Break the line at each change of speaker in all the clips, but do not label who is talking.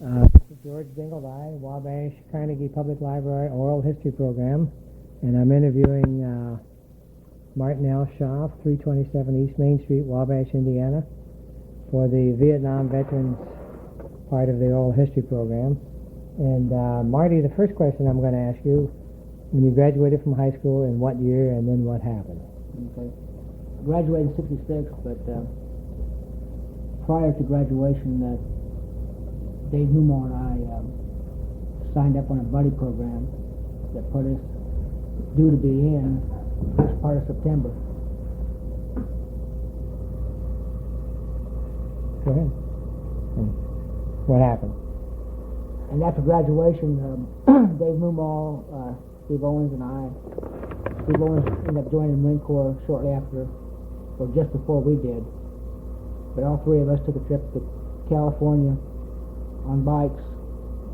This is George Dingleby, Wabash Carnegie Public Library Oral History Program, and I'm interviewing Martin L. Schaaf, 327 East Main Street, Wabash, Indiana, for the Vietnam Veterans part of the Oral History Program. And Marty, the first question I'm going to ask you, when you graduated from high school, in what year and then what happened?
Okay. I graduated in 66, but prior to graduation, Dave Moomaw and I signed up on a buddy program that put us due to be in first part of September.
Go ahead. And what happened?
And after graduation, Dave Moomaw, Steve Owens ended up joining the Marine Corps shortly after, or just before we did. But all three of us took a trip to California on bikes,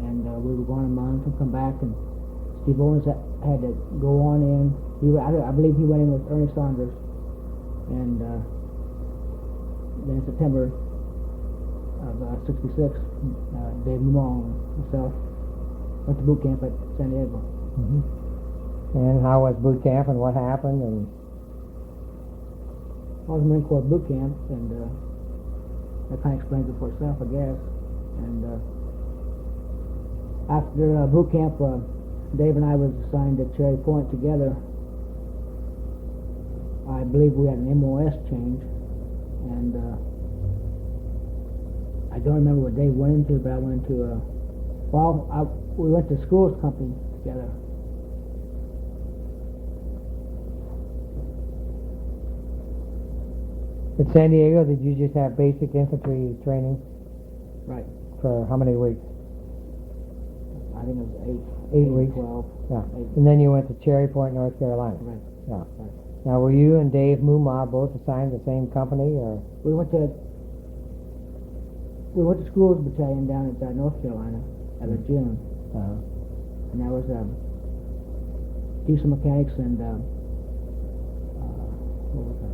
and we were going a month and come back, and Steve Owens had to go on in. I believe he went in with Ernie Saunders, and then in September of 66, Dave Moomaw and myself went to boot camp at San Diego.
Mm-hmm. And how was boot camp and what happened? And
I was in Marine Corps boot camp, and that kind of explains it for itself, I guess. And after boot camp, Dave and I was assigned to Cherry Point together. I believe we had an MOS change, and I don't remember what Dave went into, but I went into we went to schools company together.
At San Diego, did you just have basic infantry training?
Right.
For how many weeks?
I think it was
8 weeks.
12.
Yeah.
8.
And then you went to Cherry Point, North Carolina.
Right.
Yeah.
Right.
Now, were you and Dave Moomaw both assigned to the same company, or?
We went to schools battalion down at North Carolina at June, and that was diesel mechanics and what was that?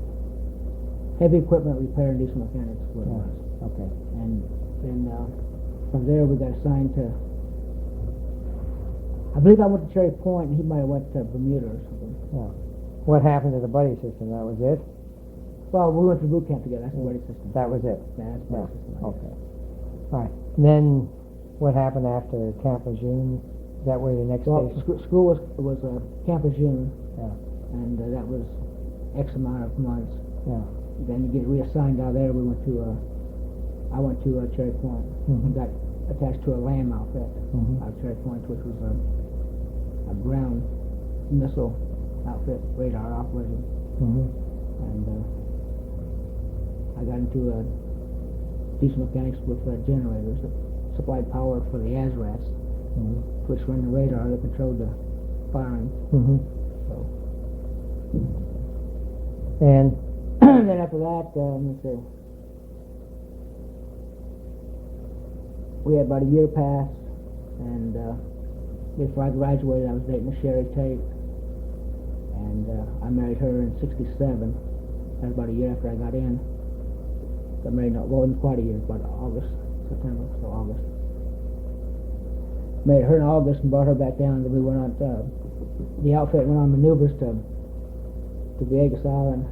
Heavy equipment repair and diesel mechanics. What it was.
Okay.
And then from there we got assigned to. I believe I went to Cherry Point, and he might have went to Bermuda or something.
Yeah. What happened to the buddy system? That was it?
Well, we went to boot camp together. That's the buddy system.
That was it?
Yeah, that's the buddy system.
Okay. All right. And then what happened after Camp Lejeune? Is that where your next station?
School was Camp Lejeune.
Yeah.
And that was X amount of months.
Yeah.
Then you get reassigned out there. I went to Cherry Point, and got attached to a LAM outfit out of Cherry Point, which was a ground missile outfit, radar operated. And I got into diesel mechanics with generators that supplied power for the ASRAS, which run the radar that controlled the firing. So.
And
then after that, let's see. We had about a year pass, and before I graduated, I was dating Sherry Tate, and I married her in '67. That was about a year after I got in. Got married, wasn't quite a year, about September, so August. Married her in August and brought her back down. Then we went on. The outfit went on maneuvers to Viegas Island,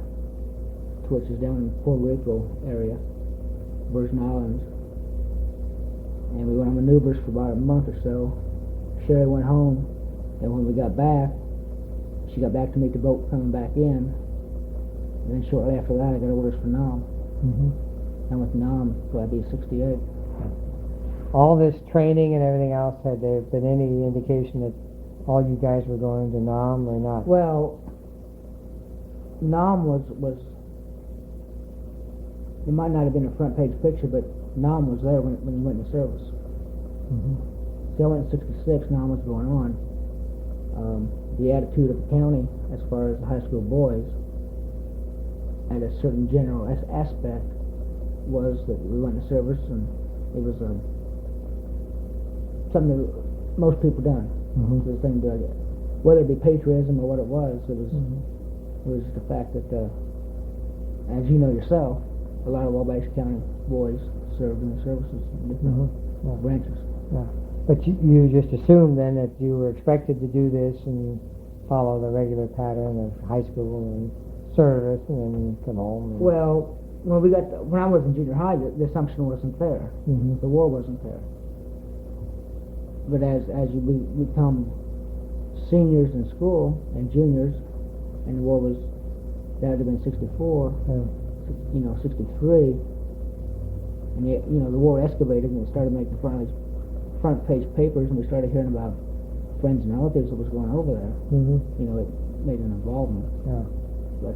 which is down in Puerto Rico area, Virgin Islands. And we went on maneuvers for about a month or so. Sherry went home, and when we got back, she got back to meet the boat coming back in. And then shortly after that, I got orders for Nam. I went to Nam, so I'd be 68.
all this training and everything else, had there been any indication that all you guys were going to Nam or not?
Well, Nam was it might not have been a front page picture, but Nam was there when you went into service. So I went in '66, Nam was going on. The attitude of the county as far as the high school boys at a certain general aspect was that we went into service, and it was something that most people done. It was a thing to, whether it be patriotism or what it was just the fact that, as you know yourself, a lot of Wabash County boys served in the services in different branches.
Yeah. But you just assumed then that you were expected to do this and follow the regular pattern of high school and service and then come home. And
Well, when I was in junior high, the assumption wasn't there.
Mhm.
The war wasn't there. But as you become seniors in school and juniors, and the war was, that would have been 64,
Yeah.
63, and the war escalated and it started making front page papers, and we started hearing about friends and relatives that was going over there.
Mhm.
It made an involvement.
Yeah.
But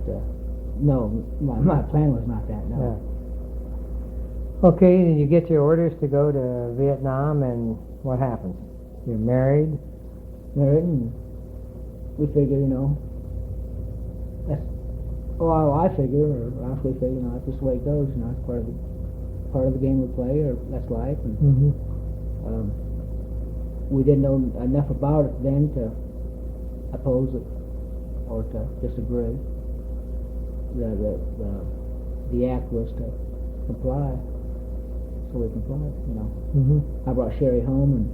no, my plan was not that. No.
Yeah. Okay, then you get your orders to go to Vietnam, and what happens? You're married.
Married, and we figure, that's. Well, I figure, or we figure, that's just the way it goes. It's part of the game we play, or that's life. And
Mm-hmm.
we didn't know enough about it then to oppose it or to disagree. The act was to comply, so we complied.
Mm-hmm.
I brought Sherry home, and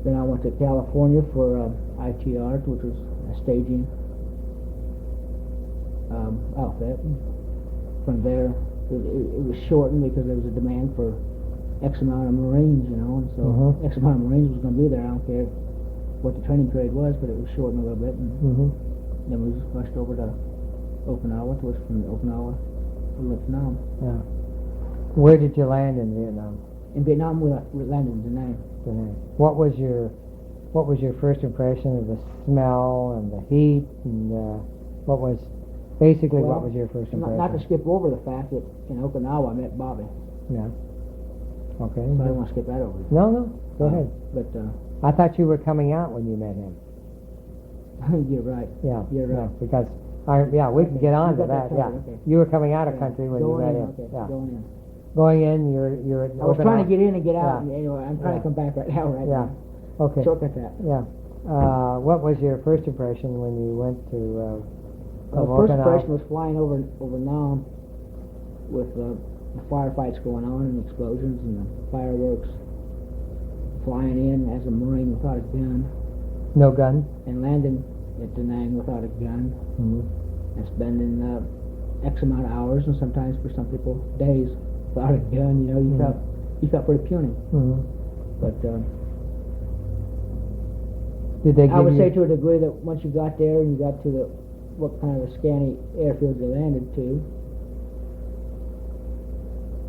then I went to California for ITR, which was a staging outfit. From there, it was shortened because there was a demand for X amount of Marines, and so X amount of Marines was going to be there. I don't care what the training period was, but it was shortened a little bit, and then we just rushed over to Okinawa. To us from Okinawa to Vietnam.
Yeah. Where did you land in Vietnam?
In Vietnam, we landed in Da Nang.
Da Nang. What was your first impression of the smell and the heat, and what was your first impression?
Not to skip over the fact that in Okinawa I met Bobby.
Yeah. Okay.
So I don't want to skip that over.
No, go ahead.
But
I thought you were coming out when you met him.
you're right.
Yeah.
You're right.
Yeah, because we can get on to that. Yeah.
Okay.
You were coming out of country when you met him.
Okay.
Yeah.
Going in.
Going in, you're.
I was trying to get in and get out.
Yeah.
And anyway, I'm trying to come back right now. Right
Yeah.
now.
Okay.
Shortcut that.
Yeah. What was your first impression when you went to?
The first impression was flying over Nam with the firefights going on and explosions and the fireworks. Flying in as a Marine without a gun.
No gun.
And landing at Da Nang without a gun.
Mm-hmm.
And spending X amount of hours, and sometimes for some people days, without a gun. You felt pretty puny.
Mm-hmm.
But
did they?
I would say to a degree that once you got there and you got to what kind of a scanty airfield you landed to,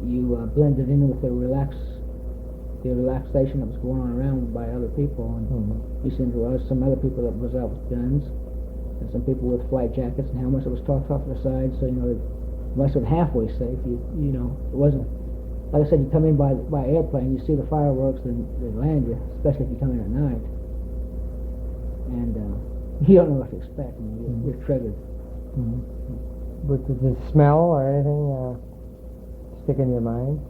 you blended in with the relaxation that was going on around by other people, and you seemed to realize some other people that was out with guns, and some people with flight jackets and helmets that was tossed off to the side. So unless it was halfway safe, it wasn't. Like I said, you come in by airplane, you see the fireworks, and they land you, especially if you come in at night, and you don't know what to expect. You're triggered.
Mm-hmm. But did the smell or anything stick in your mind?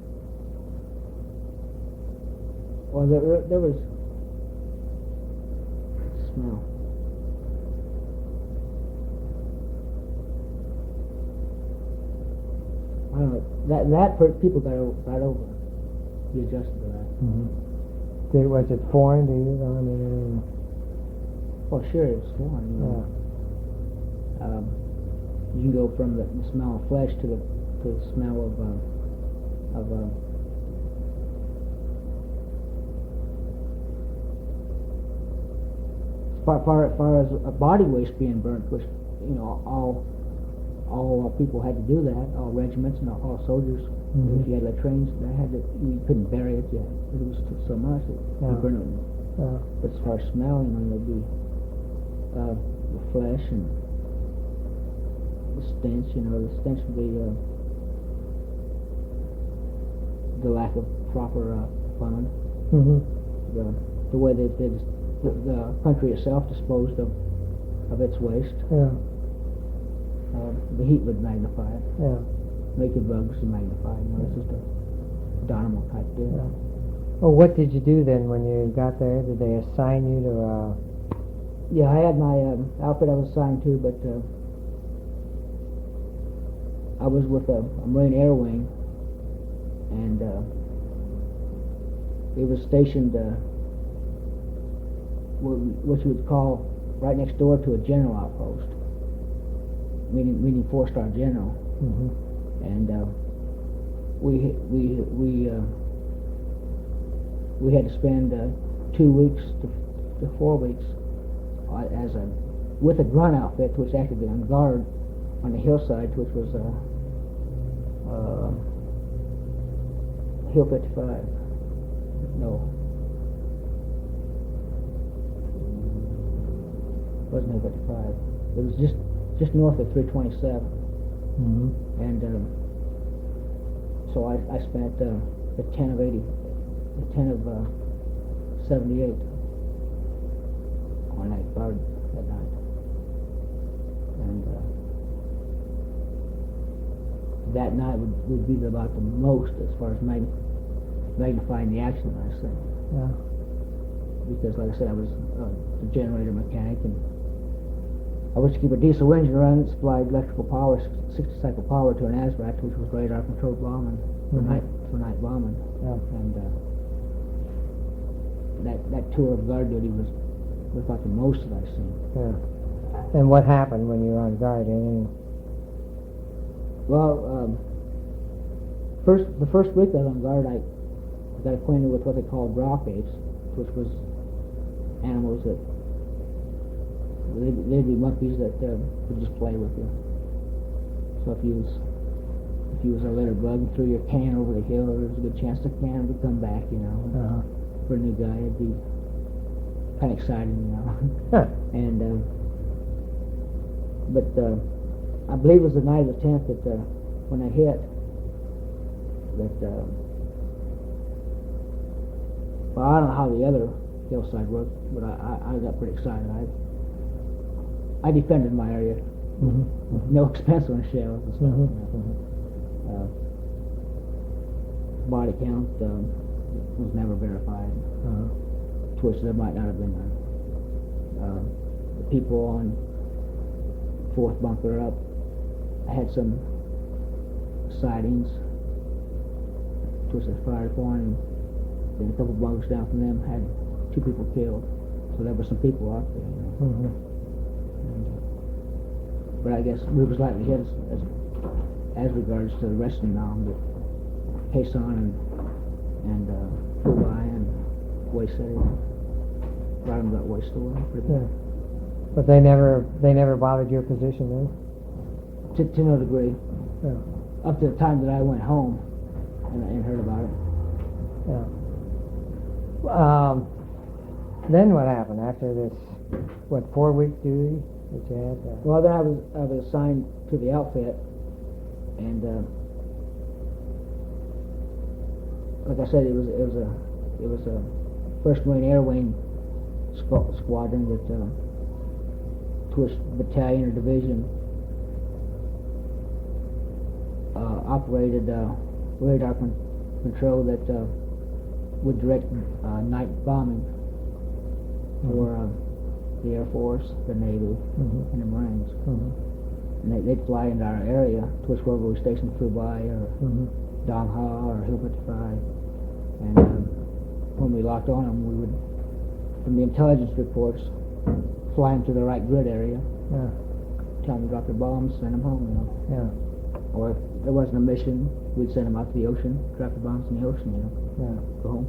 Well, there was smell. I don't know. People got over. Be adjusted to that.
Mm-hmm. Was it foreign to you? I mean,
well, sure, it's foreign. You can go from the smell of flesh to the smell of far as a body waste being burnt, which all people had to do that, all regiments and all soldiers.
Mm-hmm.
If you had latrines, you couldn't bury it yet. It was so much that you burned it. But as far as smell, there'd be the flesh and the stench. The stench would be the lack of proper fund.
Mm-hmm.
The way that the country itself disposed of its waste.
Yeah.
The heat would magnify it.
Yeah.
Naked bugs would magnify it. It's just a dynamo type deal.
Yeah. Well, what did you do then when you got there? Did they assign you to?
Yeah, I had my outfit I was assigned to, but I was with a Marine Air Wing, and It was stationed, what you would call right next door to a general outpost, meaning 4-star general.
Mm-hmm.
And we had to spend 2 weeks to 4 weeks with a grunt outfit, which acted on guard on the hillside, which was Hill 55. No, it wasn't Hill 55. It was just north of 327.
Mm-hmm.
And so I spent the 10 of 78 on that guard that night. And that night would be about the most as far as magnifying the action, I think.
Yeah.
Because, like I said, I was a generator mechanic, and I was to keep a diesel engine running that supplied electrical power, 60 cycle power to an ASVAC, which was radar controlled bombing for
Mhm.
night bombing.
Yeah.
And that tour of guard duty was about the most that I've seen.
Yeah. And what happened when you were on guard? Anything?
Well, the first week I was on guard, I got acquainted with what they called rock apes, which was animals that they'd be monkeys that would just play with you. So if you was a litter bug and threw your can over the hill, there was a good chance the can would come back.
Uh-huh.
For a new guy, it'd be kind of exciting,
Huh.
And but I believe it was the night of the 10th that when I hit that. Well, I don't know how the other hillside worked, but I got pretty excited. I defended my area,
Mm-hmm.
with no expense on shells and stuff.
Mm-hmm.
Body count was never verified.
Uh-huh.
Which there might not have been none. The people on 4th bunker up, I had some sightings, which they fired upon, and then a couple bunkers down from them had 2 people killed. So there were some people out there.
Mm-hmm.
But I guess we was likely hit as regards to the rest of them now, but Quezon and Fubai and Way City, right on that Way store.
Yeah. But they never bothered your position then?
To no degree.
Yeah.
Up to the time that I went home and heard about it.
Yeah. Then what happened after this? 4-week duty that you had?
Well, then I was assigned to the outfit, and like I said, it was a 1st Marine Air Wing squadron that to a battalion or division operated radar control that would direct night bombing for the Air Force, the Navy,
Mm-hmm.
and the Marines.
Mm-hmm.
And they'd fly into our area, to us wherever we were stationed, Fubai or
Mm-hmm.
Dongha or Hill 55. And when we locked on them, we would, from the intelligence reports, fly them to the right grid area,
Yeah.
tell them to drop their bombs, send them home,
Yeah.
Or if there wasn't a mission, we'd send them out to the ocean, drop the bombs in the ocean,
Yeah.
go home.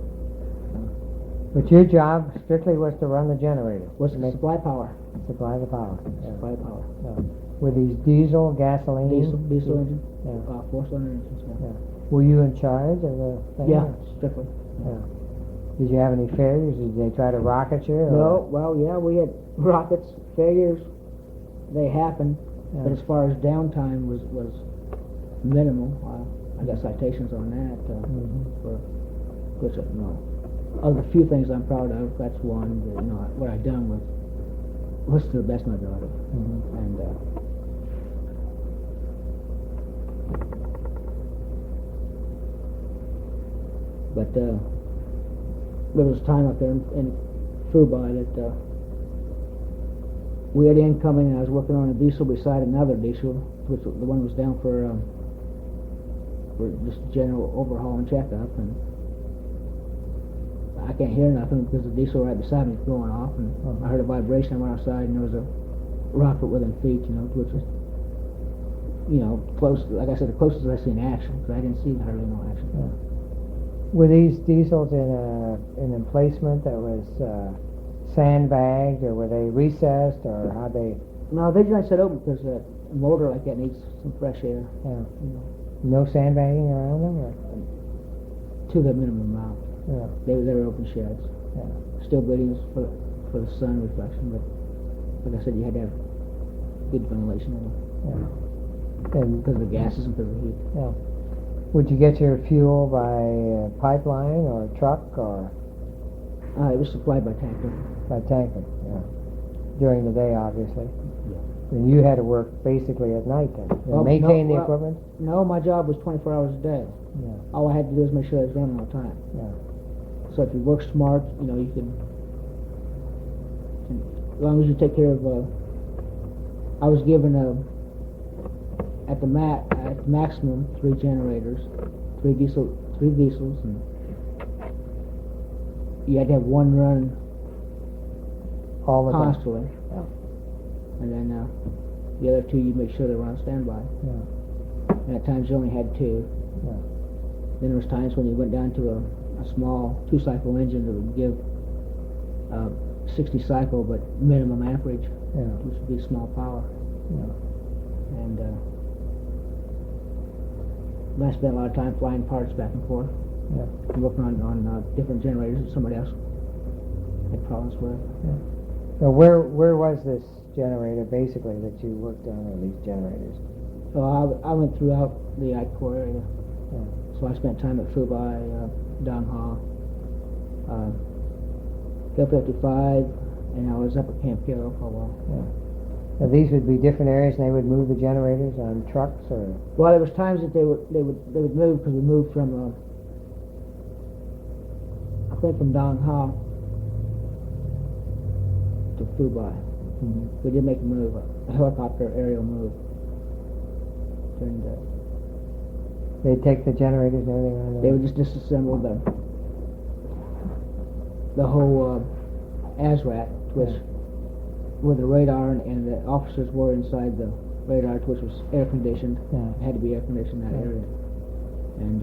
But your job strictly was to run the generator.
What's the supply power?
Supply the power. Yeah.
Supply power.
Yeah. With these diesel, gasoline?
Diesel engine,
Yeah.
4-cylinder engines,
Yeah. Were you in charge of the thing?
Yeah, strictly.
Yeah. Did you have any failures? Did they try to rocket you? Or?
No, well, yeah, we had rockets, failures, they happened,
Yeah.
but as far as downtime was minimal. I got citations on that for which, of the few things I'm proud of, that's one. That, what I done was to the best of my ability,
Mm-hmm.
and but there was a time up there in Fubai that we had incoming, and I was working on a diesel beside another diesel, which the one was down for just general overhaul and checkup, and I can't hear nothing because the diesel right beside me is going off, and I heard a vibration. I went outside, and there was a rocket within feet, which was, close. Like I said, the closest I seen action, because I didn't see hardly no action.
Yeah. Were these diesels in an emplacement that was sandbagged, or were they recessed, or how they?
No, they just set open because a motor like that needs some fresh air.
Yeah. No sandbagging around them, or?
To the minimum amount.
Yeah.
They were open sheds.
Yeah.
Still buildings for the sun reflection, but like I said, you had to have good ventilation in them.
Yeah. And
because of the gases and because of the heat.
Yeah. Would you get your fuel by pipeline or truck or?
It was supplied by tanker.
By tanker, yeah. During the day, obviously.
Yeah.
And you had to work basically at night then. Maintain the equipment?
No, my job was 24 hours a day.
Yeah.
All I had to do was make sure it was running all the time.
Yeah.
So if you work smart, you can, as long as you take care of, I was given at the maximum 3 generators, 3 diesels, and you had to have one run
all the
constantly.
time. Yeah.
And then the other 2 you make sure they were on standby.
Yeah.
And at times you only had 2.
Yeah.
Then there was times when you went down to a small 2-cycle engine that would give 60 cycle but minimum amperage, which would be small power.
Yeah.
And I spent a lot of time flying parts back and forth.
Yeah.
And working on different generators that somebody else had problems with.
Yeah. So where was this generator basically that you worked on, or these generators?
So I went throughout the I Corps area.
Yeah.
So I spent time at Fubai, Dong Ha, Hill 55, and I was up at Camp Carroll for a while.
Yeah. Now these would be different areas, and they would move the generators on trucks, or?
Well, there was times that they would move, because we moved from I think from Dong Ha to Fubai.
Mm-hmm.
We did make a move, a helicopter aerial move during the.
They'd take the generators and everything on
They would just disassemble the whole ASRAT, which with the radar, and the officers were inside the radar, which was air conditioned.
Yeah.
It had to be air conditioned in that area, and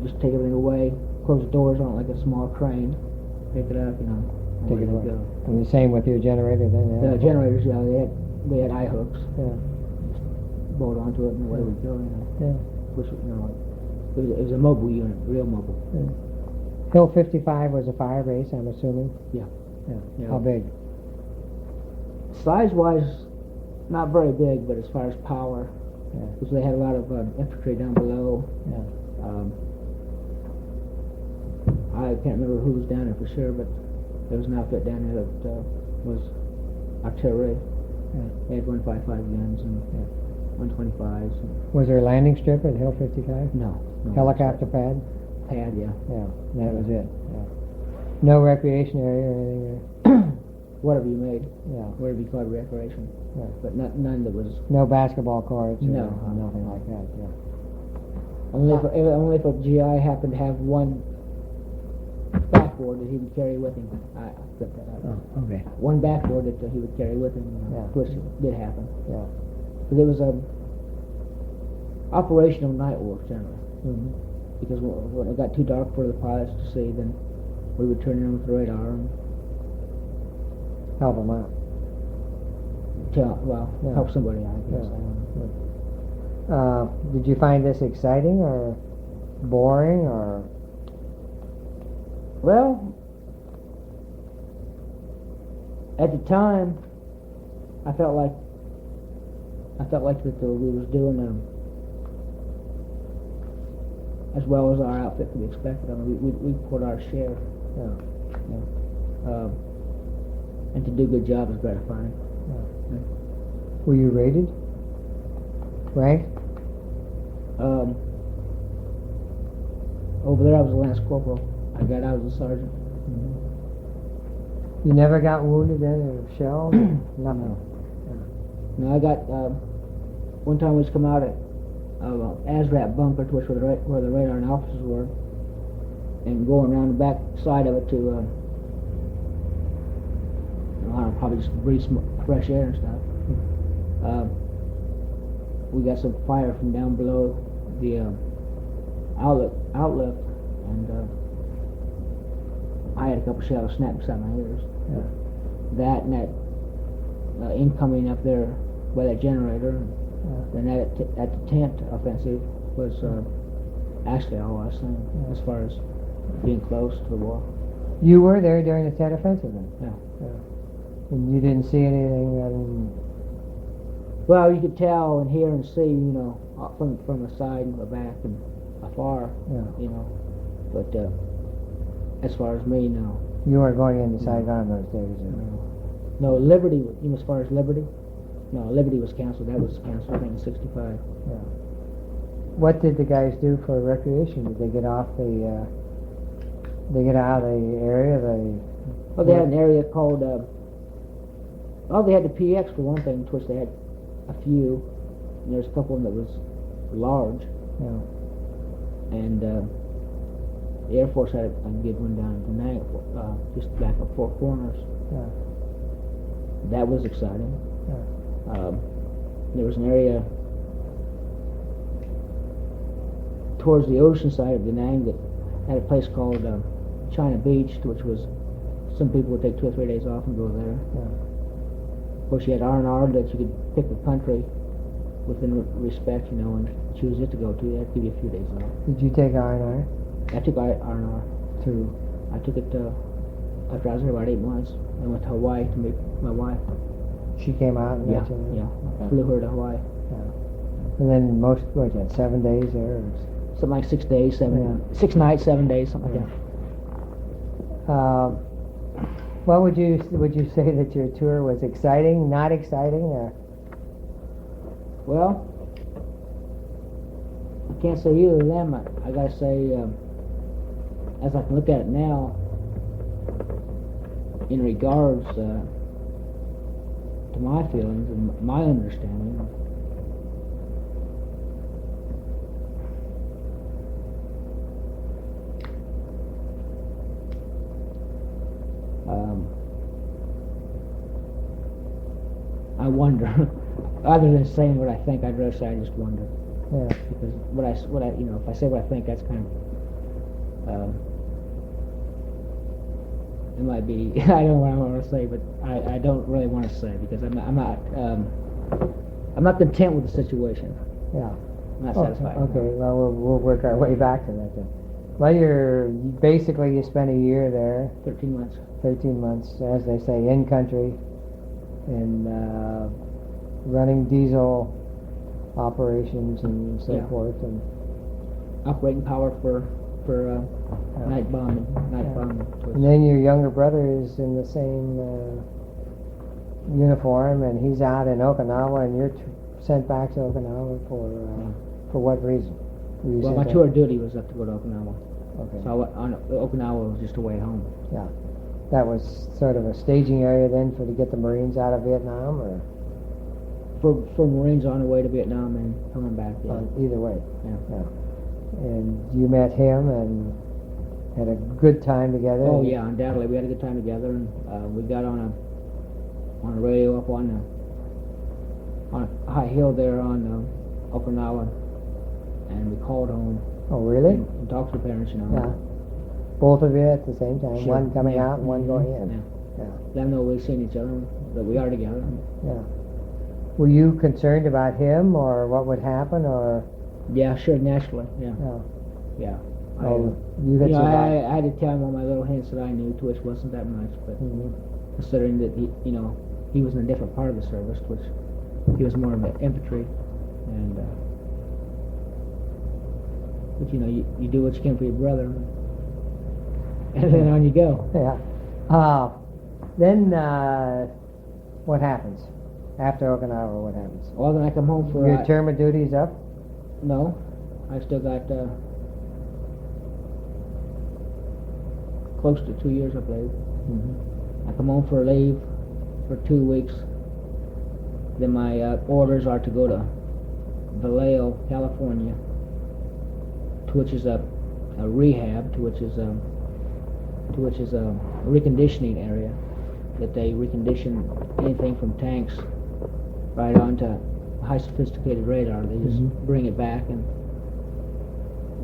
just take everything away, close the doors on it like a small crane, pick it up, and
Take it
away
away.
they go.
And the same with your generator then?
The generators, they had eye hooks,
Yeah.
bolt onto it, and away we go.
Yeah.
Which it was a mobile unit, real mobile.
Yeah. Hill 55 was a fire base, I'm assuming?
Yeah.
Yeah. How big?
Size-wise, not very big, but as far as power,
Yeah.
because they had a lot of infantry down below.
Yeah.
I can't remember who was down there for sure, but there was an outfit down there that was artillery.
Yeah.
They had 155 guns and 125s.
Was there a landing strip at Hill 55?
No.
Helicopter pad?
Pad, yeah.
Yeah. That was it. Yeah. No recreation area or anything there?
Whatever you made.
Yeah.
Whatever you called recreation.
Yeah.
But none that was.
No basketball courts?
No.
Or nothing like that, yeah.
Only if a GI happened to have one backboard that he would carry with him. I flipped that out.
Oh, okay.
One backboard that he would carry with him, which did happen.
Yeah.
But it was a operational night work generally.
Mm-hmm.
Because when it got too dark for the pilots to see, then we would turn in with the radar and
Help them out.
help somebody out, I guess.
Yeah.
I don't know.
Did you find this exciting or boring or?
Well, at the time, I felt like that we was doing as well as our outfit could be expected. I mean, we put our share.
Yeah.
And to do a good job is gratifying.
Yeah. Were you rated? Rank?
Over there I was a lance corporal. I got out as a sergeant.
Mm-hmm. You never got wounded then in a shell? Nothing.
No, I got one time we was come out at ASRAT bunker, which where the radar and officers were, and going around the back side of it to, I don't know, probably just breathe some fresh air and stuff. We got some fire from down below the outlet, and I had a couple shells snap beside my ears.
Yeah.
That and that incoming up there by that generator, and that at the tent offensive was actually all I was saying as far as being close to the war.
You were there during the Tet offensive then?
Yeah.
And you didn't see anything?
Well, you could tell and hear and see, you know, from the side and the back and afar, you know. But as far as me, no.
You weren't going into Saigon those days?
No, Liberty, you know, as far as Liberty? No, Liberty was canceled. That was canceled, I think, in 65.
Yeah. What did the guys do for recreation? Did they get off the, they get out of the area?
Well, they had an area called, well, they had the PX for one thing, which they had a few, and there's a couple of them that was large.
Yeah.
And the Air Force had a good one down in Penang, just back up Four Corners.
Yeah.
That was exciting.
Yeah.
There was an area towards the ocean side of Da Nang that had a place called China Beach, which was, some people would take 2 or 3 days off and go there.
Yeah.
Of course, you had R&R that you could pick a country within respect, you know, and choose it to go to. That'd give you a few days off.
Did you take R&R?
I took R&R. I took it after I was there about 8 months. I went to Hawaii to meet my wife.
She came out and met you?
Yeah.
Okay.
Flew her to Hawaii.
Yeah. And then what was that, 7 days there?
Something like 6 days, 6 nights, 7 days, something like that.
What would you say that your tour was exciting, not exciting, or?
Well, I can't say either of them. I gotta say, as I can look at it now, in regards to my feelings and my understanding, I wonder. Other than saying what I think, I'd rather say I just wonder.
Yeah.
Because what I, you know, if I say what I think, that's kind of, it might be. I don't know what I want to say, but I don't really want to say because I'm not content with the situation.
Yeah.
I'm not satisfied.
Okay. Well, we'll work our way back to that then. Well, you spent a year there.
13 months.
13 months, as they say, in country, and running diesel operations and so forth, and
operating power for night bombing.
And then your younger brother is in the same uniform, and he's out in Okinawa, and you're sent back to Okinawa for what reason?
Well, my tour of duty was up to go to Okinawa.
Okay.
So Okinawa was just a way home.
Yeah. That was sort of a staging area then to get the Marines out of Vietnam, or?
For Marines on their way to Vietnam and coming back. Yeah.
Either way.
Yeah.
And you met him and had a good time together.
Oh yeah, undoubtedly we had a good time together, and we got on a radio up on a high hill there on Okinawa, and we called home.
Oh really?
And talked to the parents, you know.
Yeah. Both of you at the same time,
Sure.
one coming out and one going in.
Yeah. Let them know we've seen each other, that we are together.
Yeah. Were you concerned about him or what would happen, or?
Yeah, sure, naturally. Yeah.
Yeah.
I had to tell him all my little hints that I knew, to which wasn't that much, but considering that he was in a different part of the service, which he was more of an infantry, and but you do what you can for your brother, and then on you go.
Yeah. Then what happens after Okinawa? What happens?
Well, then I come home for
your term of duty is up.
No, I still got close to 2 years, I believe. I come home for leave for 2 weeks. Then my orders are to go to Vallejo, California, which is a rehab, which is a reconditioning area that they recondition anything from tanks right onto high sophisticated radar. They just bring it back, and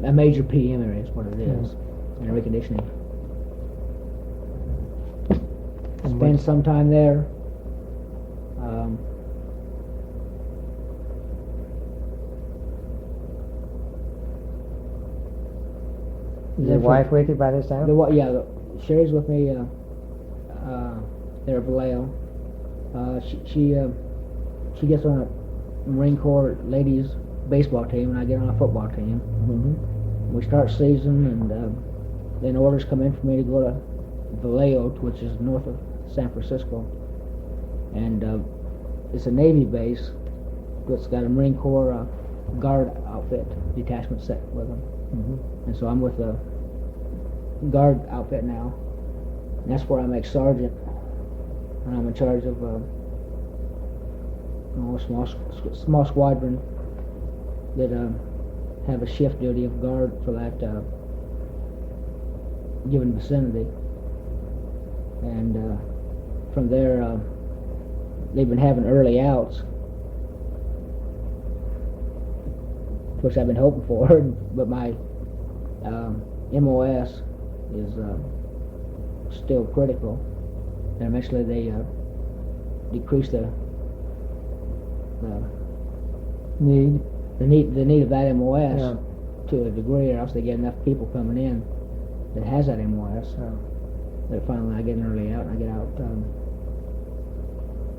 a major PM area is what it is, and reconditioning. Spend some time there.
Is your wife with you by this time?
Sherry's with me there at Vallejo. She gets on a Marine Corps ladies baseball team, and I get on a football team. We start season, and then orders come in for me to go to Vallejo, which is north of San Francisco, and it's a Navy base that's got a Marine Corps guard outfit detachment set with them. And so I'm with the guard outfit now, and that's where I'm ex-sergeant, and I'm in charge of a small squadron that have a shift duty of guard for that given vicinity. And from there, they've been having early outs, which I've been hoping for, but my MOS is still critical, and eventually they decrease the need of that MOS to a degree, or else they get enough people coming in that has that MOS. That finally I get an early out, and I get out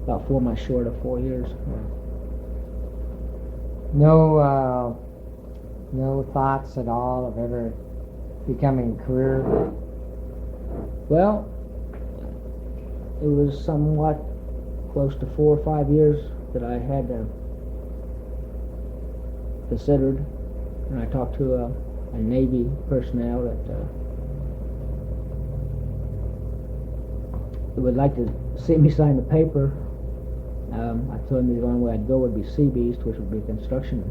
about 4 months short of 4 years.
No thoughts at all of ever becoming a career?
Well, it was somewhat close to 4 or 5 years that I had considered, and I talked to a Navy personnel that would like to see me sign the paper. I told him the only way I'd go would be Sea Beast, which would be a construction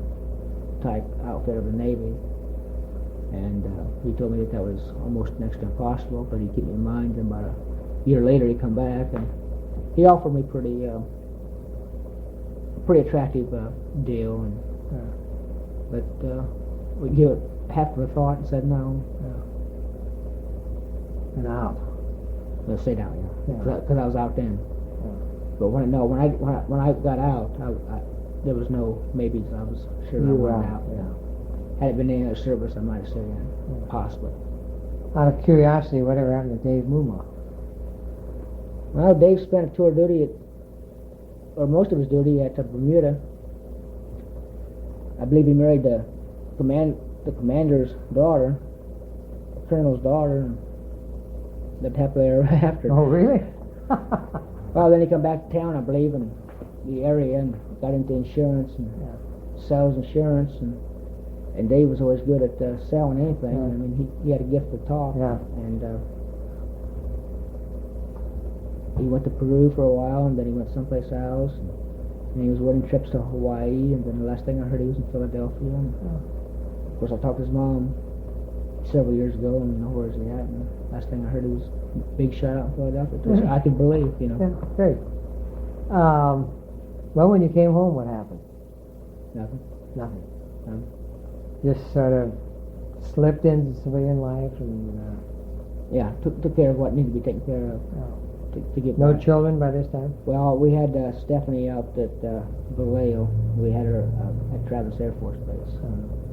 type outfit of the Navy, and he told me that was almost next to impossible, but he'd keep me in mind. And about a year later he'd come back, and he offered me pretty attractive deal, and but we gave it half of a thought and said no.
And out.
Let's say down, because I was out then. But when I got out, there was no maybes. I was sure I went out. Had it been any other service, I might have stayed in, possibly.
Out of curiosity, whatever happened to Dave Moomaw?
Well, Dave spent a tour of duty or most of his duty at Bermuda. I believe he married the commander's daughter, the colonel's daughter, and lived happily ever after.
Oh, really?
Well, then he come back to town, I believe, in the area, and got into insurance and sells insurance, and Dave was always good at selling anything. I mean, he had a gift to talk, and he went to Peru for a while, and then he went someplace else, and he was winning trips to Hawaii, and then the last thing I heard, he was in Philadelphia. And of course, I talked to his mom several years ago, and where's he at? And the last thing I heard, he was big shot out in Philadelphia, which I could believe,
Yeah, great. Well, when you came home, what happened? Nothing. Just sort of slipped into civilian life, and
took care of what needed to be taken care of. To get
no
by.
children by this time?
Well, we had Stephanie out at Vallejo. We had her at Travis Air Force Base.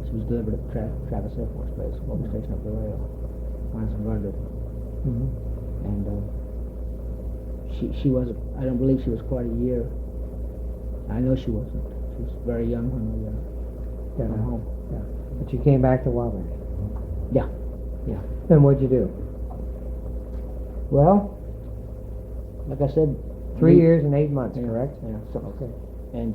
She was delivered at Travis Air Force Base, what was stationed at Vallejo, when I was invited. And she wasn't, I don't believe she was quite a year. I know she wasn't. She was very young when we got home.
But you came back to Wabash?
Yeah.
Then what'd you do?
Well, like I said,
3 years and 8 months, correct?
Yeah. So,
okay.
And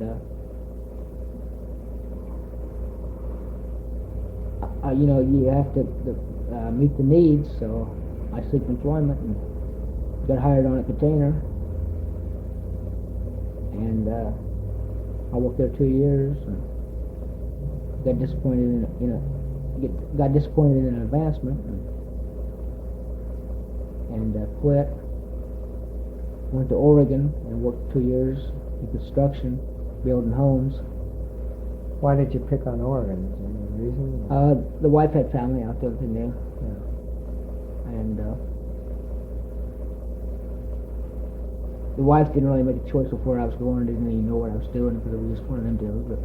you have to meet the needs. So I seeked employment and got hired on a container, and I worked there 2 years. And got disappointed in got disappointed in an advancement and quit. Went to Oregon and worked 2 years in construction, building homes.
Why did you pick on Oregon? Is there any reason?
The wife had family out there that they knew,
Yeah.
and the wife didn't really make a choice of where I was going. Didn't even know what I was doing because it was just one of them deals. But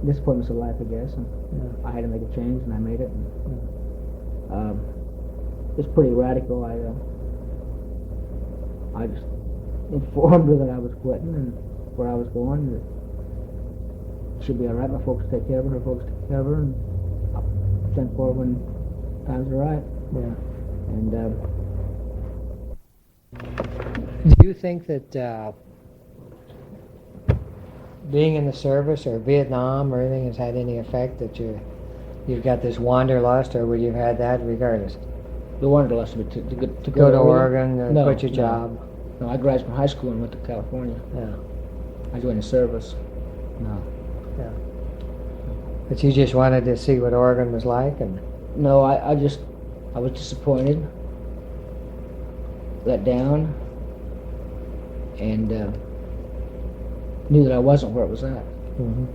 disappointments of life, I guess. And
Yeah.
I had to make a change, and I made it. And, it's pretty radical. I just informed her that I was quitting and where I was going. That she'll be all right. My folks take care of her. Her folks take care of her, and I'll send for her when times are right.
Yeah.
And
Do you think that being in the service or Vietnam or anything has had any effect that you've got this wanderlust, or would you have had that regardless?
the wanderlust of it to
Go to Oregon and
No,
quit your
no.
job?
No, I graduated from high school and went to California.
Yeah.
I joined the service. No.
Yeah. But you just wanted to see what Oregon was like, and
No, I was disappointed, let down, and knew that I wasn't where it was at.
Mhm.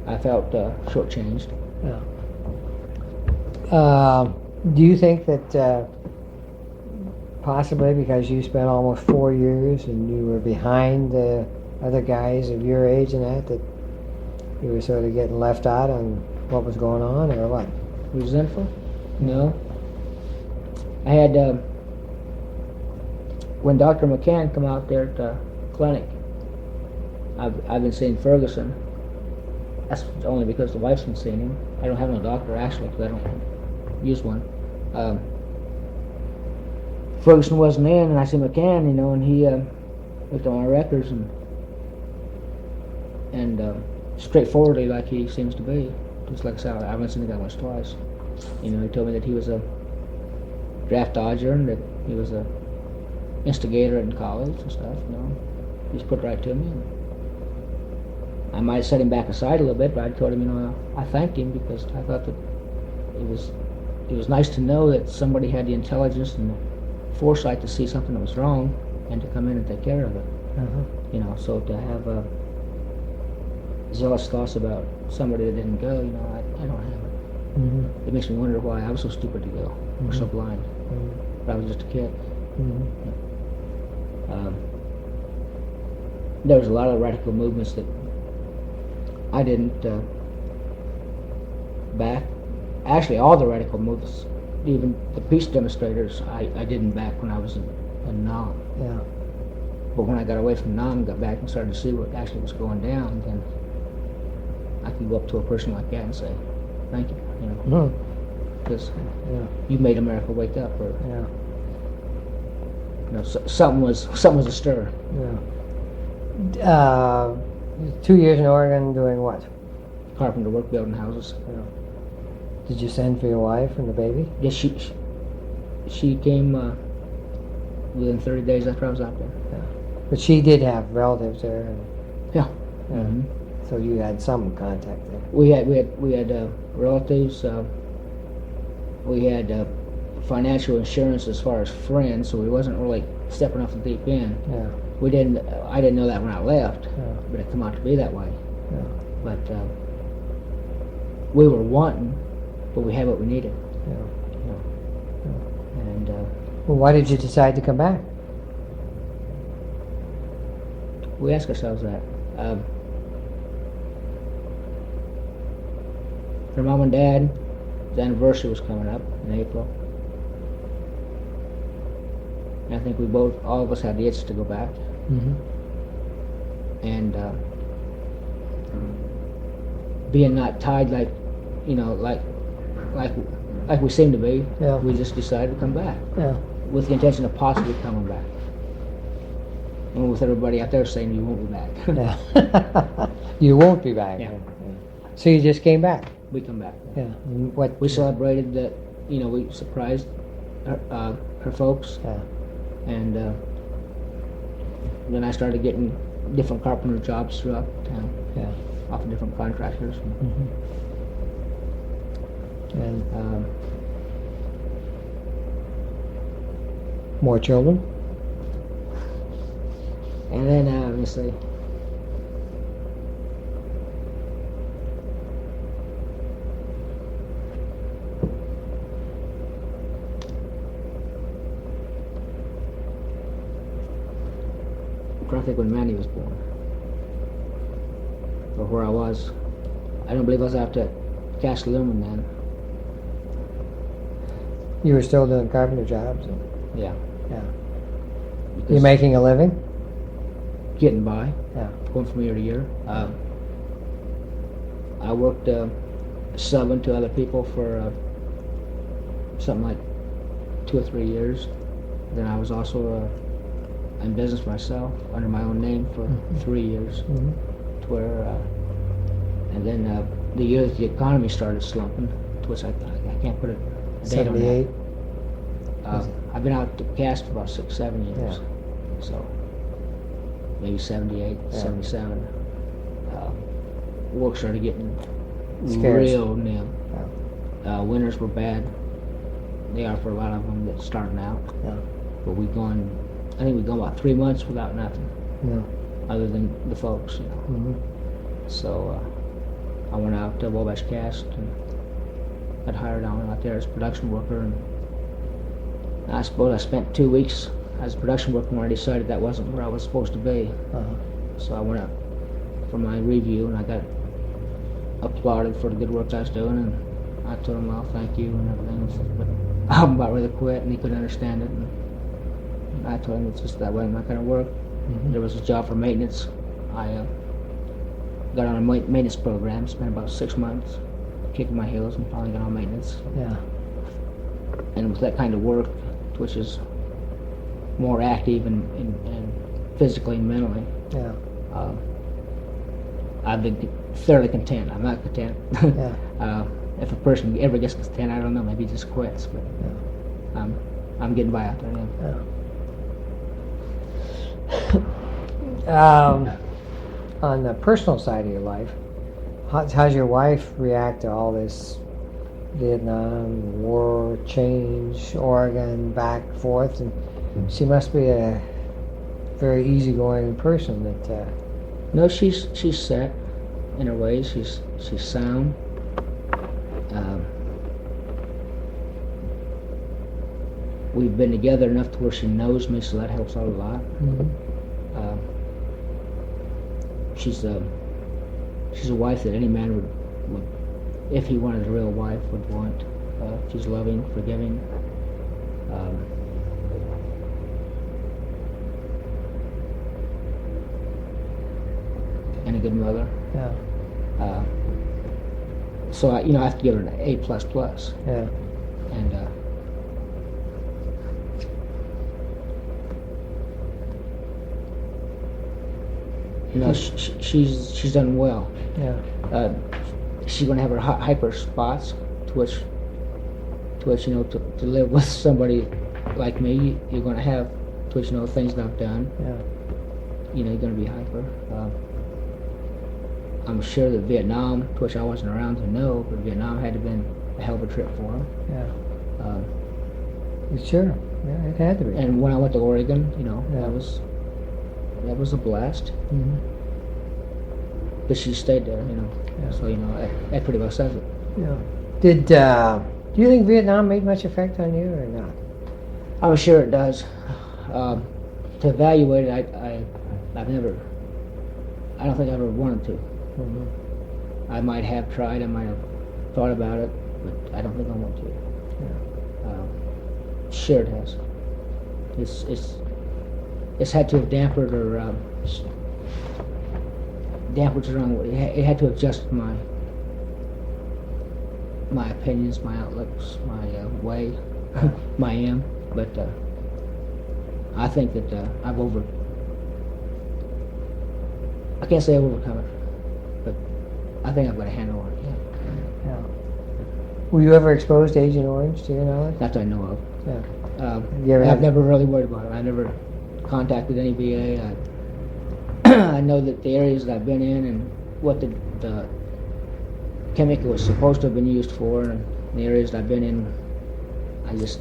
I felt shortchanged.
Yeah. Do you think that possibly because you spent almost 4 years and you were behind the other guys of your age and that you were sort of getting left out on what was going on, or what?
Resentful? No. I had when Dr. McCann come out there at the clinic. I've been seeing Ferguson. That's only because the wife's been seeing him. I don't have no doctor actually because I don't use one. Ferguson wasn't in, and I see McCann, and he looked at my records and straightforwardly, like he seems to be. Just like I said, I haven't seen the guy once, twice. He told me that he was a draft dodger and that he was a instigator in college and stuff. He's put right to me. I might have set him back aside a little bit, but I told him, I thanked him because I thought that it was nice to know that somebody had the intelligence and the foresight to see something that was wrong and to come in and take care of it.
Uh-huh.
So to have zealous thoughts about somebody that didn't go, I don't have it.
Mm-hmm.
It makes me wonder why I was so stupid to go, or so blind.
Mm-hmm.
But I was just a kid.
Mm-hmm.
There was a lot of radical movements that I didn't back. Actually, all the radical movements, even the peace demonstrators, I didn't back when I was in Nam.
Yeah.
But when I got away from Nam and got back and started to see what actually was going down, then I could go up to a person like that and say, thank you,
Mhm.
because
Yeah.
you made America wake up, or
Yeah.
something was astir.
Yeah. 2 years in Oregon doing what?
Carpenter work, building houses.
Yeah. Did you send for your wife and the baby?
Yes, she came within 30 days after I was out there.
Yeah. But she did have relatives there, and
Yeah.
Yeah.
Mhm.
so you had some contact there.
We had relatives. We had financial insurance as far as friends, so we wasn't really stepping off the deep end.
Yeah.
I didn't know that when I left,
Yeah.
but it come out to be that way.
Yeah.
But we were wanting, but we had what we needed.
Yeah.
And
Well, why did you decide to come back?
we ask ourselves that. Her mom and dad, the anniversary was coming up in April. And I think all of us had the itch to go back.
Mm-hmm.
And being not tied like we seem to be,
Yeah.
we just decided to come back
Yeah.
with the intention of possibly coming back. And with everybody out there saying you won't be back.
Yeah. You won't be back.
Yeah.
So you just came back.
We come back.
Yeah. And what?
We celebrated that, we surprised her folks,
Yeah.
and then I started getting different carpenter jobs throughout town,
Yeah.
off of different contractors.
And
Um,
more children?
and then, let me see. I'm trying to think when Manny was born, or where I was. I don't believe I was out at Cast Aluminum then.
You were still doing carpenter jobs?
Yeah.
Yeah.
Because
You making a living?
getting by,
Yeah.
going from year to year. I worked subbing to other people for something like 2 or 3 years. Then I was also in business myself under my own name for 3 years.
Mm-hmm.
To where, and then the year that the economy started slumping, to which I can't put a date on
78?
that. I've been out to cast for about 6, 7 years.
Yeah.
So maybe 78,
Yeah.
77. Work started getting
Scarce.
real new.
Yeah.
Winters were bad. They are for a lot of them that's starting out.
Yeah.
But I think we've gone about 3 months without nothing,
Yeah.
other than the folks, you know.
Mm-hmm.
So I went out to Wabash Cast and got hired on out there as a production worker. And I suppose I spent 2 weeks as a production worker when I decided that wasn't where I was supposed to be.
Uh-huh.
So I went out for my review and I got applauded for the good work I was doing, and I told him, well, thank you and everything. But I'm about ready to quit, and he couldn't understand it. And I told him it's just that way, I'm not going to work.
Mm-hmm.
There was a job for maintenance. I got on a maintenance program, spent about 6 months kicking my heels, and finally got on maintenance.
Yeah.
And with that kind of work, which is more active and physically and mentally,
Yeah.
I've been thoroughly content. I'm not content.
Yeah.
If a person ever gets content, I don't know, maybe he just quits. But I'm getting by out there now.
Yeah. On the personal side of your life, how's your wife react to all this Vietnam War change, Oregon back and forth? And she must be a very easygoing person. That
No, she's set in her ways. She's sound. We've been together enough to where she knows me, so that helps out a lot. She's a wife that any man would, if he wanted a real wife, would want. She's loving, forgiving. And a good mother.
yeah.
So I have to give her an A++.
Yeah.
And she's done well.
Yeah.
She's going to have her hyper spots, to which to live with somebody like me, you're going to have, to which things that I've done.
Yeah.
You're going to be hyper. I'm sure that Vietnam, to which I wasn't around to know, but Vietnam had to have been a hell of a trip for him.
Yeah. Sure. Yeah, it had to be.
And when I went to Oregon,
Yeah.
that was a blast.
Mm-hmm.
But she stayed there,
Yeah.
So that pretty well says it.
Yeah. Did do you think Vietnam made much effect on you or not?
I'm sure it does. To evaluate it, I don't think I ever wanted to.
Mm-hmm.
I might have tried, I might have thought about it, but I don't think I want to.
Yeah.
Sure it has. It's had to have dampened or dampened's the wrong word. It had to adjust my opinions, my outlooks, my way, my am. But I think that I can't say I've overcome it, but I think I've got a handle on it. Yeah.
Yeah. Were you ever exposed to Agent Orange, to your knowledge?
Not that I know of.
Yeah. You ever
I've
had-
never really worried about it. I never contacted any VA. I I know that the areas that I've been in and what the chemical was supposed to have been used for, and the areas that I've been in, I just,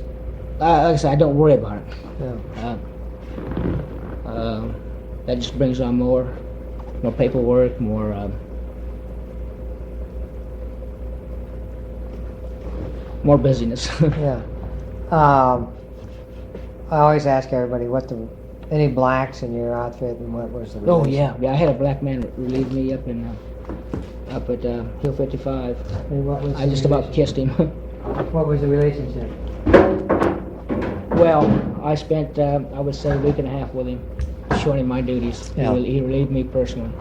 like I said, I don't worry about it.
Yeah.
That just brings on more paperwork, more busyness.
Yeah. I always ask everybody any blacks in your outfit and what was the
Oh
relation?
yeah, I had a black man relieve me up at Hill 55.
And what was
I
the
just about
relation-
kissed him.
What was the relationship?
Well, I spent I would say a week and a half with him, showing him my duties.
Yeah.
He relieved me personally.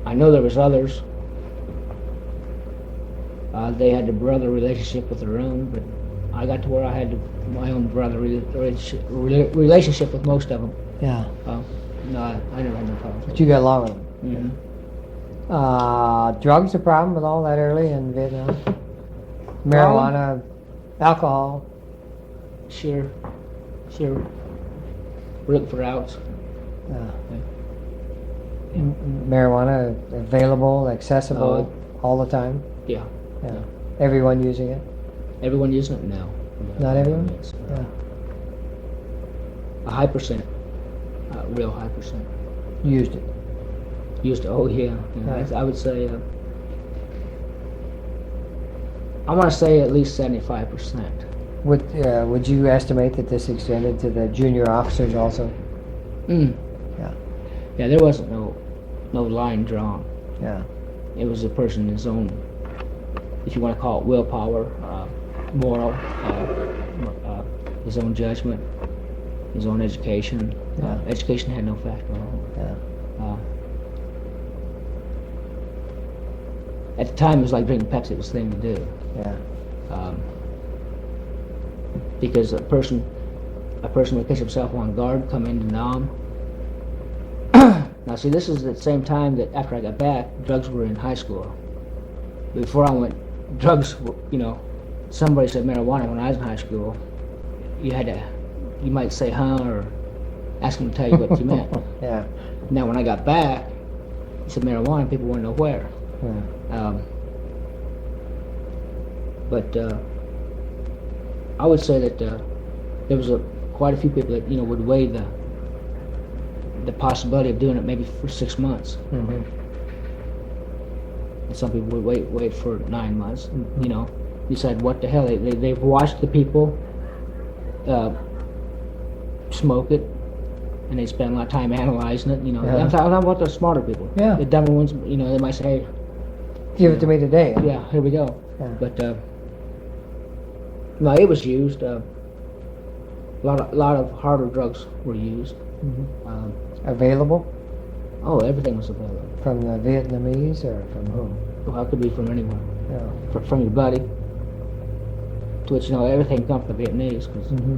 I know there was others. They had the brother relationship with their own, but I got to where I had my own brother relationship with most of them.
Yeah.
No, I never had no problems.
But you got along with them.
Mm-hmm.
Drugs a problem with all that early in Vietnam? Marijuana, alcohol?
Sure. Look for outs.
Marijuana available, accessible all the time?
Yeah.
Yeah. Everyone using it?
Everyone using it? No.
Not everyone?
Yes.
Yeah.
A high percent. A real high percent.
Used it?
Used to, oh yeah.
Right.
I would say, I want to say at least 75%.
Would you estimate that this extended to the junior officers also?
Mm.
Yeah.
Yeah, there wasn't no line drawn.
Yeah.
It was a person's own, if you want to call it willpower, moral, his own judgment, his own education.
Yeah.
Education had no factor at all.
Yeah.
At the time, it was like drinking Pepsi was the thing to do.
Yeah.
Because a person would catch himself on guard, come into Nam. Now, see, this is the same time that after I got back, drugs were in high school. Before I went, drugs were, somebody said marijuana when I was in high school. You might say, huh, or ask them to tell you what you meant.
Yeah.
Now, when I got back, you said marijuana, people wouldn't know where.
Yeah.
But I would say that there was quite a few people that would weigh the possibility of doing it maybe for 6 months,
Mm-hmm.
and some people would wait for 9 months. Decide what the hell they've watched the people smoke it, and they spend a lot of time analyzing it.
Yeah.
I'm talking about the smarter people.
Yeah.
The dumber ones, they might say, hey,
Give it to me today.
yeah, here we go.
Yeah.
But no, it was used. A lot of harder drugs were used.
Mm-hmm. Available
Everything was available.
from the Vietnamese or from whom?
Well, it could be from anyone,
Yeah.
from your buddy. To which everything comes from the Vietnamese.
Mm-hmm.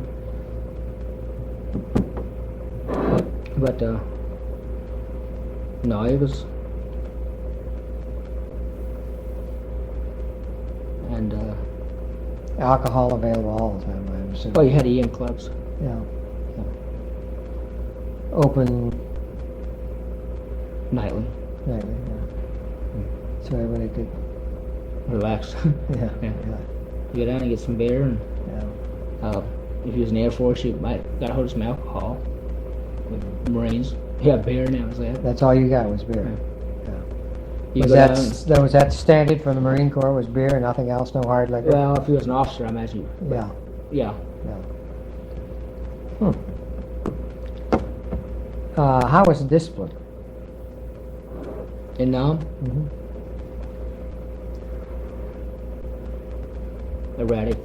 But no, it was. And
Alcohol available all the time, I assume.
you had EM clubs.
Yeah. Open
Nightly.
nightly, yeah. So everybody could,
Relax.
yeah,
Yeah.
yeah,
You go down and get some beer, and
yeah.
if you was in the Air Force, you might got hold of some alcohol. With Marines, yeah, beer, and that was that.
That's all you got was beer.
You
Was
go
that standard from the Marine Corps, was beer, nothing else, no hard liquor?
well, if you was an officer, I imagine.
Yeah,
Yeah.
yeah. How was the discipline?
In Nam,
Mm-hmm.
erratic.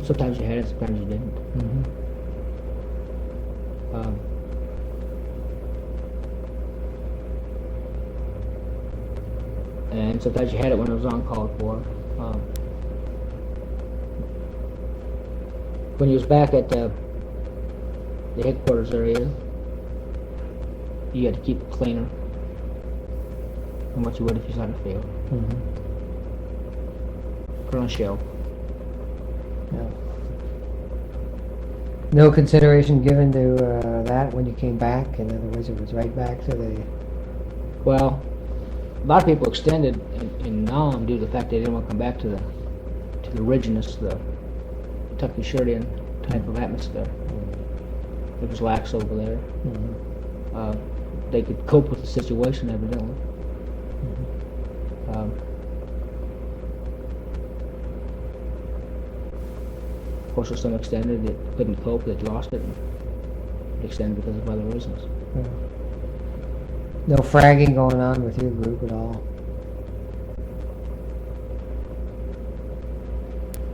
Sometimes you had it, sometimes you didn't.
Mm-hmm.
And sometimes you had it when it was on call for. When you was back at the headquarters area, you had to keep it cleaner. than what you would if you was on the field. Put on a show.
Yeah. No consideration given to that when you came back? In other words, it was right back to the...
Well, a lot of people extended in Nam due to the fact they didn't want to come back to the rigidness, the Kentucky Shirtian type of atmosphere. It was lax over there. They could cope with the situation, evidently. Of course, for some extended, they couldn't cope, they'd lost it, and it extended because of other reasons.
No fragging going on with your group at all?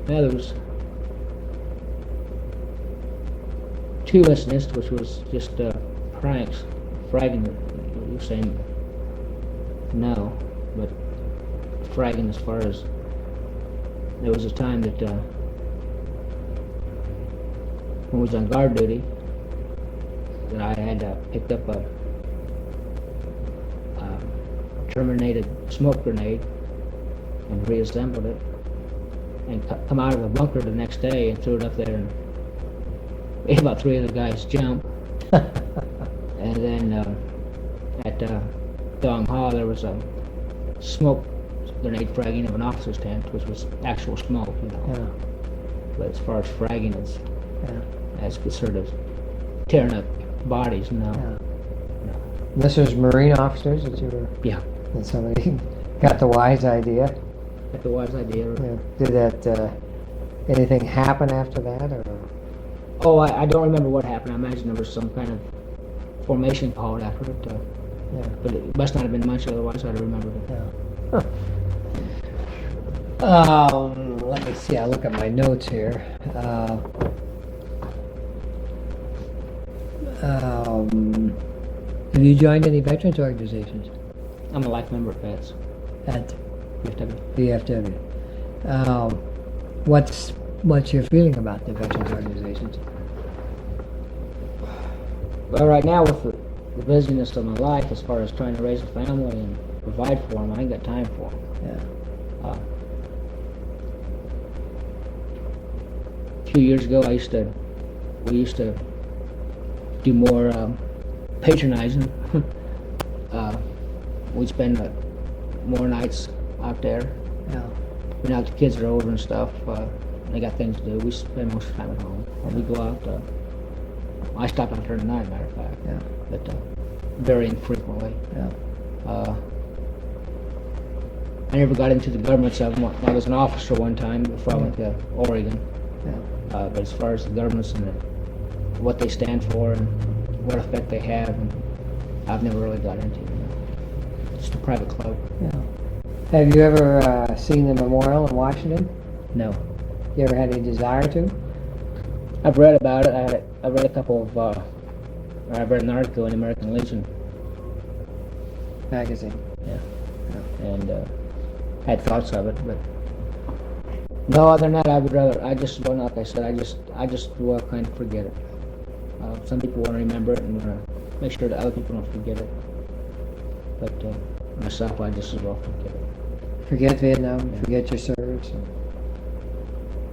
Yeah, there was 2 incidents, which was just pranks, fragging. You were saying no, but fragging as far as there was a time that when I was on guard duty, that I had picked up a terminated smoke grenade and reassembled it, and come out of the bunker the next day and threw it up there, and made about 3 of the guys jump. And then at Dong Ha there was a smoke grenade fragging of an officer's tent, which was actual smoke, you know.
Yeah.
But as far as fragging, as sort of tearing up bodies, no.
This was Marine officers that you were...
Yeah.
And somebody got the wise idea.
Got the wise idea.
Yeah. Did that, anything happen after that, or?
Oh, I don't remember what happened. I imagine there was some kind of formation called after it. But it must not have been much, otherwise I'd have remembered it.
Let me see, I'll look at my notes here. Have you joined any veterans organizations?
I'm a life member of VETS.
At
VFW.
VFW. What's your feeling about the veterans organizations?
Well, right now with the busyness of my life, as far as trying to raise a family and provide for them, I ain't got time for them. A few years ago, we used to do more patronizing. We'd spend more nights out there. Now the kids are older and stuff, they got things to do. We spend most of the time at home. Or we go out, I stop out there tonight, matter of fact. But very infrequently. I never got into the governments of them. I was an officer one time before I went to Oregon. But as far as the governments and what they stand for and what effect they have, and I've never really got into it. Just a private club.
Have you ever seen the memorial in Washington?
No.
You ever had any desire to?
I've read about it. I read a couple of, I read an article in American Legion
Magazine.
And had thoughts of it, but no, other than that, like I said, I just will kind of forget it. Some people want to remember it and want to make sure that other people don't forget it. But myself, I just as well forget it.
Forget Vietnam, forget your service.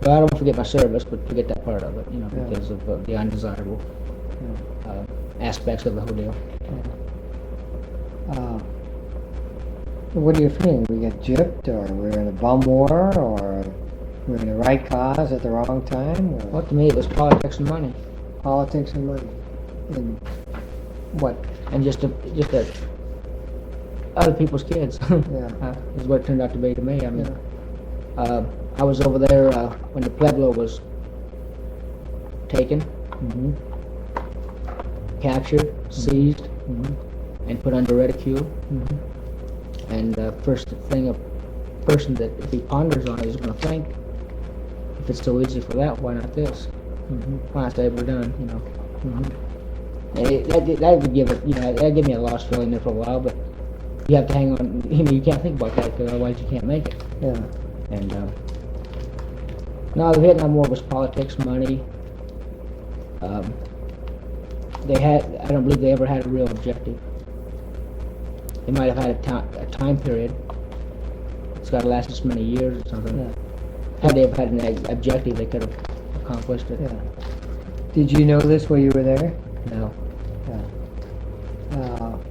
Well, I don't forget my service, but forget that part of it, because of the undesirable aspects of the whole deal.
What are you feeling? We get gypped, or we're in a bum war, or we're in the right cause at the wrong time? Or
Well, to me, it was politics and money,
politics and money. And what?
and just other people's kids. Is what it turned out to be to me. I mean, I was over there when the Pueblo was taken, captured, seized, and put under ridicule. And first thing a person that if he ponders on it is going to think, if it's so easy for that, why not this? Why not stay done? That would give it, that gave me a lost feeling there for a while, but you have to hang on. You can't think about that because otherwise you can't make it. And no, the Vietnam War was politics, money. I don't believe they ever had a real objective. They might have had a time period. It's got to last this many years or something.
Yeah.
Had they have had an objective, they could have accomplished it.
Yeah. Did you know this while you were there?
No.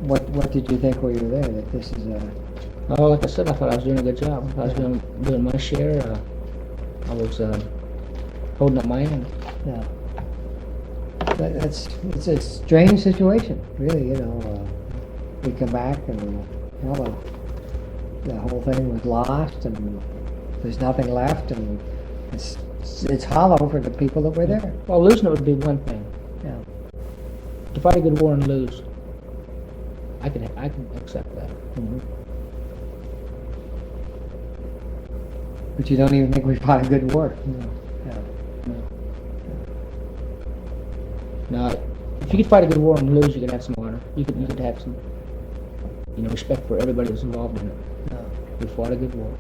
What did you think while you were there, that this is a...
Oh, like I said, I thought I was doing a good job. I was doing my share. I was holding up my end.
Yeah. It's a strange situation, really, you know. We come back and, you know, the whole thing was lost and there's nothing left, and it's hollow for the people that were there.
Well, losing it would be one thing.
Yeah.
To fight a good war and lose, I can accept that.
Mm-hmm. But you don't even think we fought a good war.
No.
Yeah.
Now, if you could fight a good war and lose, you could have some honor. You could have some, respect for everybody that's involved in it.
Yeah.
We fought a good war.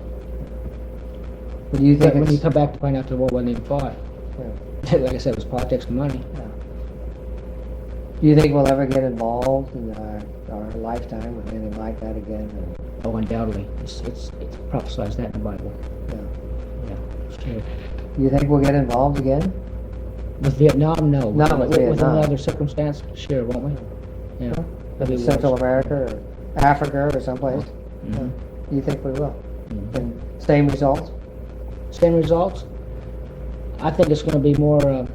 But do you think
But when you
it's...
come back to find out the war wasn't even fought,
Yeah.
like I said, it was politics and money.
Yeah. Do you think we'll ever get involved in our lifetime with anything like that again? Or?
Oh, undoubtedly. It's prophesied that in the Bible.
Yeah.
Yeah, sure.
Do you think we'll get involved again?
With Vietnam, no.
Not with Vietnam.
With another circumstance, sure, won't we? Yeah. That'd be
Central
worse.
America or Africa or someplace?
Mhm.
Yeah. Do you think we will?
Mhm.
And same results?
Same results. I think it's going to be more. You're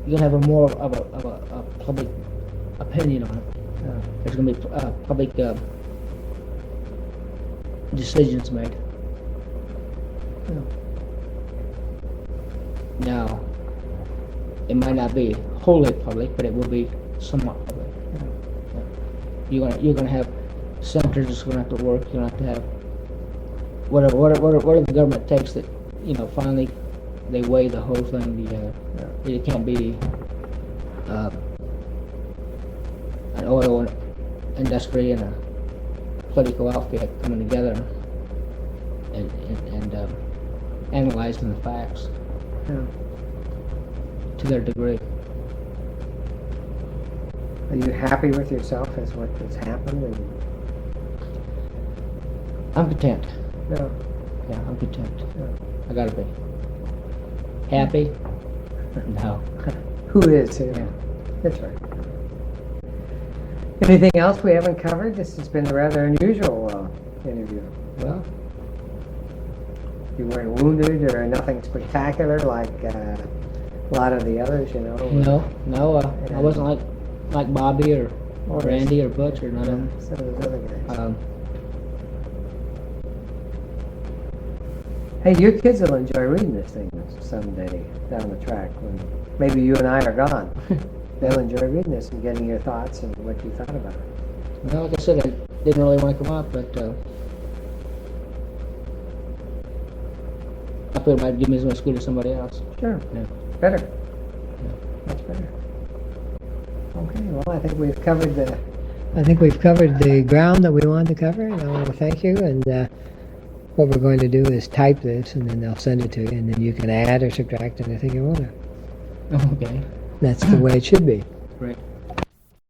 going to have a more of a public opinion on it.
Yeah.
There's going to be public decisions made.
Yeah.
Now, it might not be wholly public, but it will be somewhat public. Yeah. You're going to have senators that's going to have to work. You're going to have whatever the government takes that, finally they weigh the whole thing together.
Yeah.
It can't be an oil industry and a political outfit coming together and analyzing the facts
Yeah.
to their degree.
Are you happy with yourself as what has happened? And...
I'm content.
Yeah.
Yeah, I'm content.
Yeah.
I gotta be. Happy? No.
Who is? Yeah. That's right. Anything else we haven't covered? This has been a rather unusual interview.
Well,
You weren't wounded or nothing spectacular like a lot of the others,
no, I wasn't like Bobby or
Or
Randy or Butch or none of them.
Some of those other guys. Hey, your kids will enjoy reading this thing someday down the track when maybe you and I are gone. They'll enjoy reading this and getting your thoughts and what you thought about it.
Well, like I said, I didn't really want to come up, but I thought it might give me as much good as somebody else.
Sure.
Yeah.
Better. Much better. Okay, well, I think we've covered the ground that we wanted to cover, and I want to thank you. And what we're going to do is type this, and then they'll send it to you, and then you can add or subtract anything you want to.
Okay.
That's the way it should be.
Right.